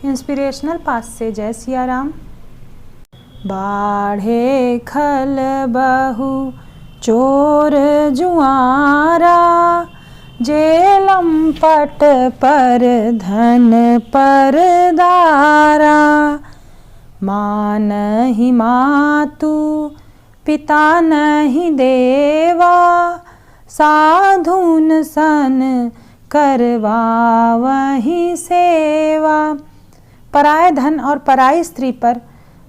Inspirational पास से जय सिया राम। बाढ़े खल बहु चोर जुआरा, जेलम पट पर धन पर दारा। माँ नहीं मातु पिता नहीं देवा, साधुन सन करवा वही सेवा। पराये धन और पराई स्त्री पर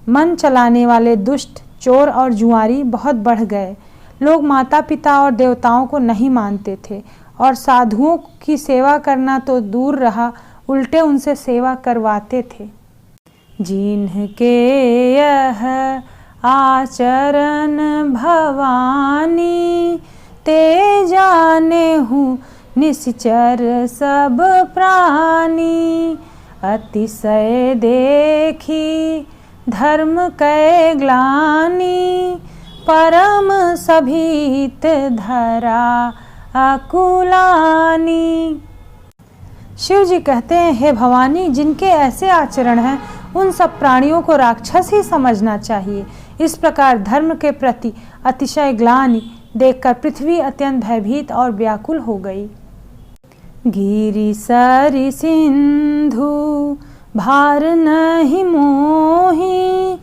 मन चलाने वाले दुष्ट चोर और जुआरी बहुत बढ़ गए। लोग माता पिता और देवताओं को नहीं मानते थे और साधुओं की सेवा करना तो दूर रहा, उल्टे उनसे सेवा करवाते थे। जिनके यह आचरण भवानी, ते जाने हूँ निश्चर सब प्राणी। अतिशय देखी धर्म कै ग्लानि, परम सभीत धरा अकुलानी। शिव जी कहते हैं, हे भवानी, जिनके ऐसे आचरण हैं उन सब प्राणियों को राक्षस ही समझना चाहिए। इस प्रकार धर्म के प्रति अतिशय ग्लानि देखकर पृथ्वी अत्यंत भयभीत और व्याकुल हो गई। गिरि सरि सिंधु भार नहीं मोही,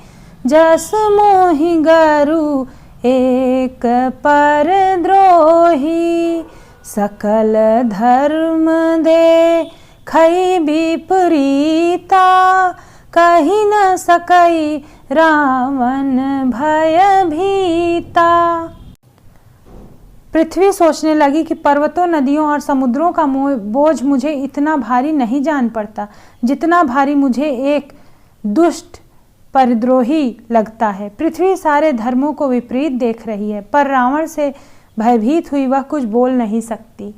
जस मोहि गरु एक पर द्रोही। सकल धर्म दे खई विपरीता, कही न सकई रावण भय भीता। पृथ्वी सोचने लगी कि पर्वतों, नदियों और समुद्रों का बोझ मुझे इतना भारी नहीं जान पड़ता जितना भारी मुझे एक दुष्ट परिद्रोही लगता है। पृथ्वी सारे धर्मों को विपरीत देख रही है, पर रावण से भयभीत हुई वह कुछ बोल नहीं सकती।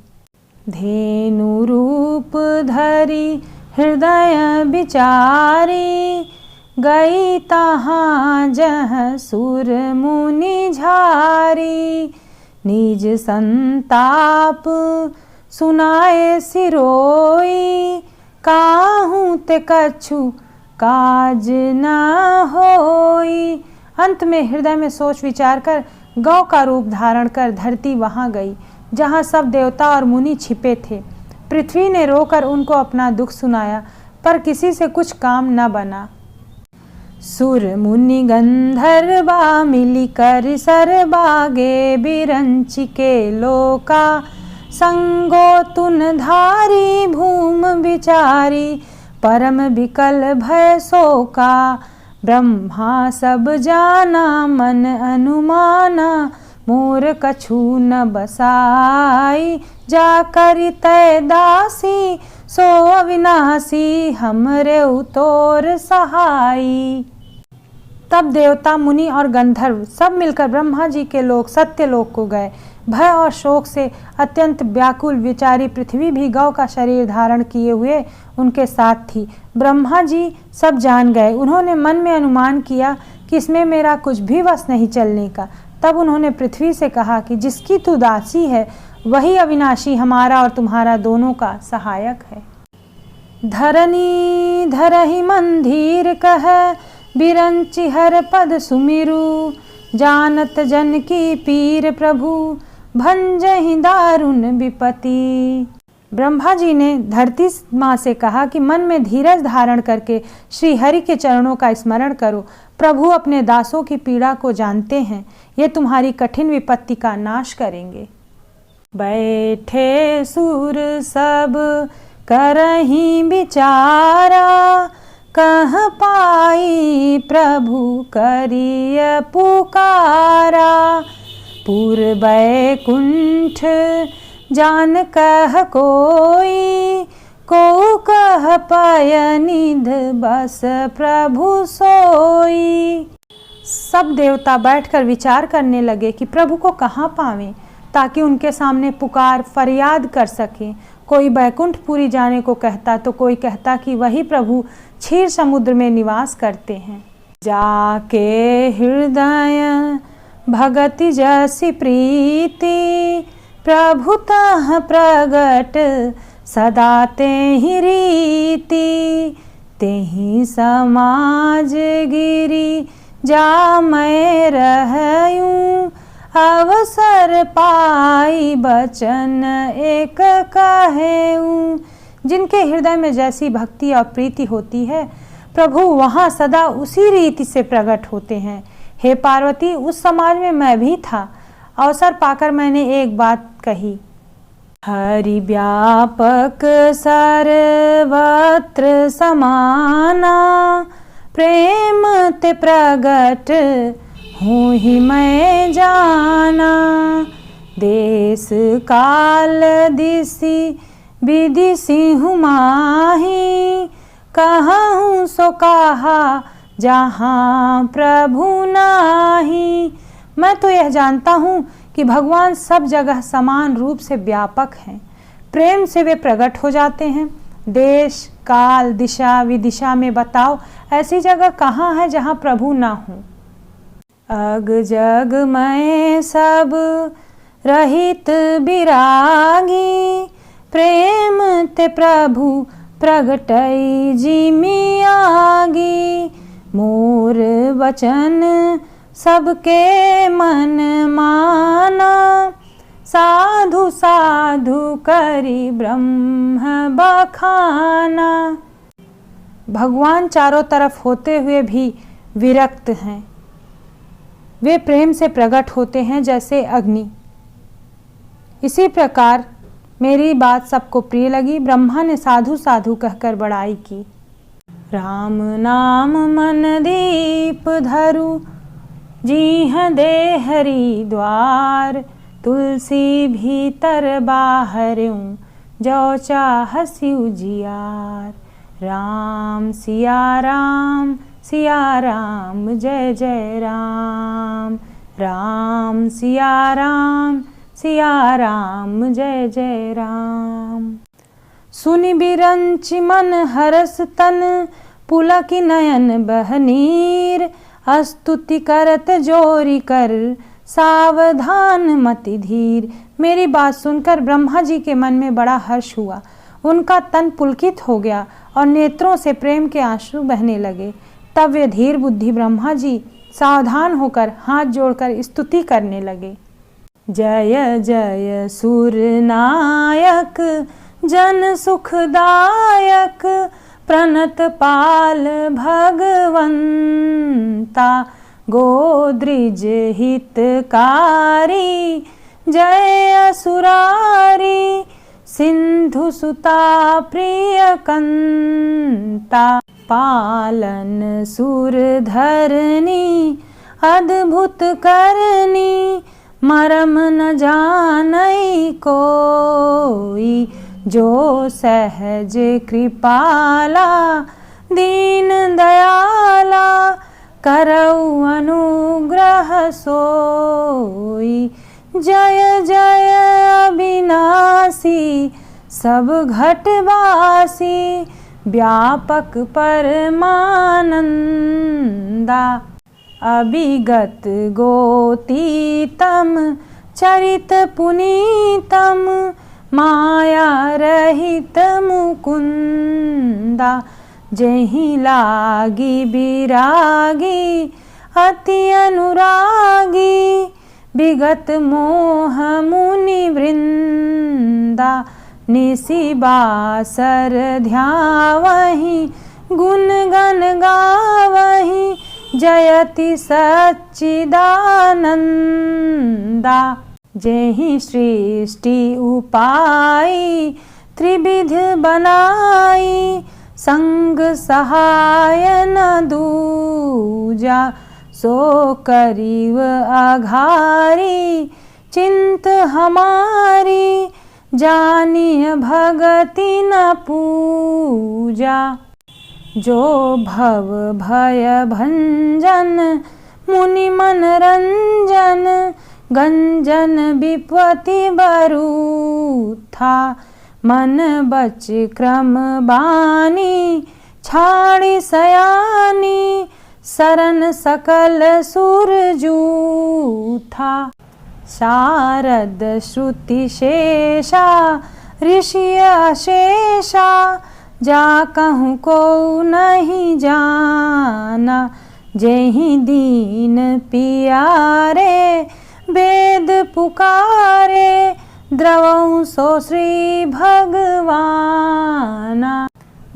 धेनु रूप धरी हृदय विचारी, गई तहाँ जह सुर मुनि झारी। निज संताप सुनाए सिरोई, काहू ते कछु काज न होई। अंत में हृदय में सोच विचार कर गौ का रूप धारण कर धरती वहां गई जहां सब देवता और मुनि छिपे थे। पृथ्वी ने रोकर उनको अपना दुख सुनाया, पर किसी से कुछ काम न बना। सुर मुनि गंधर्वा मिली कर सरबागे, बिरंची के लोका संगो तुन धारी। भूम विचारी परम विकल भय शोका, ब्रह्मा सब जाना मन अनुमाना। मोर कछु न बसाई, जा करि तय दासी। सो अविनाशी हमरे उतोर सहाई। तब देवता, मुनि और गंधर्व सब मिलकर ब्रह्मा जी के लोक सत्यलोक को गए। भय और शोक से अत्यंत व्याकुल विचारी पृथ्वी भी गौ का शरीर धारण किए हुए उनके साथ थी। ब्रह्मा जी सब जान गए। उन्होंने मन में अनुमान किया कि इसमें मेरा कुछ भी वश नहीं चलने का। तब उन्होंने पृथ्वी से कहा कि जिसकी तू दासी है वही अविनाशी हमारा और तुम्हारा दोनों का सहायक है। धरनी धरहि मंदिर कह, बिरंचि हर पद सुमिरु। जानत जन की पीर प्रभु, भंजहि दारुण विपति। ब्रह्मा जी ने धरती माँ से कहा कि मन में धीरज धारण करके श्री हरि के चरणों का स्मरण करो। प्रभु अपने दासों की पीड़ा को जानते हैं, ये तुम्हारी कठिन विपत्ति का नाश करेंगे। बैठे सुर सब करहीं विचारा, कह पाई प्रभु करिय पुकारा। पूर्व बैकुंठ जान कह कोई, को कह पाय निध बस प्रभु सोई। सब देवता बैठकर विचार करने लगे कि प्रभु को कहाँ पावें ताकि उनके सामने पुकार फरियाद कर सकें। कोई बैकुंठपुरी जाने को कहता तो कोई कहता कि वही प्रभु क्षीर समुद्र में निवास करते हैं। जाके हृदय भगति जैसी प्रीति, प्रभुतः प्रगट सदा ते ही रीति। तेहि समाज गिरी जा मैं रहयूं, अवसर पाई बचन एक कहेऊं। जिनके हृदय में जैसी भक्ति और प्रीति होती है, प्रभु वहाँ सदा उसी रीति से प्रकट होते हैं। हे पार्वती, उस समाज में मैं भी था। अवसर पाकर मैंने एक बात कही, हरि व्यापक सर्वत्र समाना, प्रेम ते प्रगट हूँ ही मैं जाना। देश काल दिसी विदिसी हूँ माही, कहूँ सो कहा जहाँ प्रभु नाही। मैं तो यह जानता हूँ कि भगवान सब जगह समान रूप से व्यापक हैं। प्रेम से वे प्रकट हो जाते हैं। देश काल दिशा विदिशा में बताओ ऐसी जगह कहाँ है जहाँ प्रभु ना हो। अग जग में सब रहित विरागी, प्रेम ते प्रभु प्रगटई जिमि आगी। मोर वचन सबके मन माना, साधु साधु करी ब्रह्म बखाना। भगवान चारों तरफ होते हुए भी विरक्त हैं। वे प्रेम से प्रकट होते हैं जैसे अग्नि। इसी प्रकार मेरी बात सबको प्रिय लगी। ब्रह्मा ने साधु साधु कहकर बड़ाई की। राम नाम मन दीप धरु, जीह दे हरि द्वार। तुलसी भीतर बाहर्यूं, जो चाहसी उजियार। राम सिया राम जय जय राम। राम सिया राम जय जय राम। सुनि बिरंच मन हरस तन, पुलकी नयन बहनीर। स्तुति करत जोरी कर, सावधान मति धीर। मेरी बात सुनकर ब्रह्मा जी के मन में बड़ा हर्ष हुआ। उनका तन पुलकित हो गया और नेत्रों से प्रेम के आंसू बहने लगे। तब वे धीर बुद्धि ब्रह्मा जी सावधान होकर हाथ जोड़कर स्तुति करने लगे। जय जय सुर नायक जन सुखदायक, प्रणत पाल भगवंता। गोद्रिज हितकारी जय असुरारी, सिंधु सुता प्रियकंता। पालन सुर धरनी अद्भुत करनी, मरम न जानई कोई। जो सहज कृपाला दीन दयाला, करऊ अनुग्रह सोई। जय जय अविनाशी सब घटवासी, व्यापक परमानंदा। अभिगत गोतीतम चरित पुनीतम, माया रहित मुकुंदा। जेहि लागी बिरागी अति अनुरागी, विगत मोह मुनि वृंदा। निसी बासर ध्यावहि गुण गण गावहि, जयति सच्चिदानंदा। जेहि सृष्टि उपाई त्रिविध बनाई, संग सहाय न दूजा। सो करीव आघारी चिंत हमारी, जानिय भगति न पूजा। जो भव भय भंजन मुनि मनरंजन, गंजन विपत्ति बरूथा। मन बच क्रम बानी छाड़ी सयानी, शरण सकल सुर जूथा। शारद श्रुति शेषा ऋषि अशेषा, जा कहूँ को नहीं जाना, जेहि दीन पियारे वेद पुकारे, द्रवौ सो श्री भगवाना।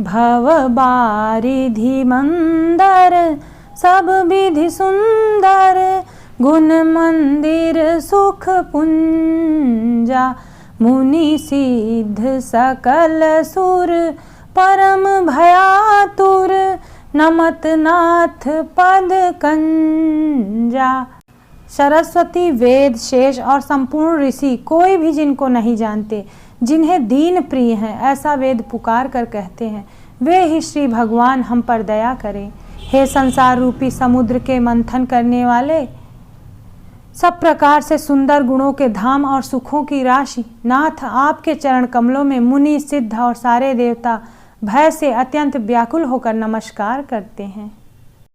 भव बारिधि मंदर सब विधि सुंदर, गुण मंदिर सुख पुंजा, मुनि सिद्ध सकल सुर परम भयातुर, नमत नाथ पद कंजा। सरस्वती, वेद, शेष और संपूर्ण ऋषि कोई भी जिनको नहीं जानते, जिन्हें दीन प्रिय हैं, ऐसा वेद पुकार कर कहते हैं, वे ही श्री भगवान हम पर दया करें। हे संसार रूपी समुद्र के मंथन करने वाले, सब प्रकार से सुंदर गुणों के धाम और सुखों की राशि, नाथ आपके चरण कमलों में मुनि, सिद्ध और सारे देवता भय से अत्यंत व्याकुल होकर नमस्कार करते हैं।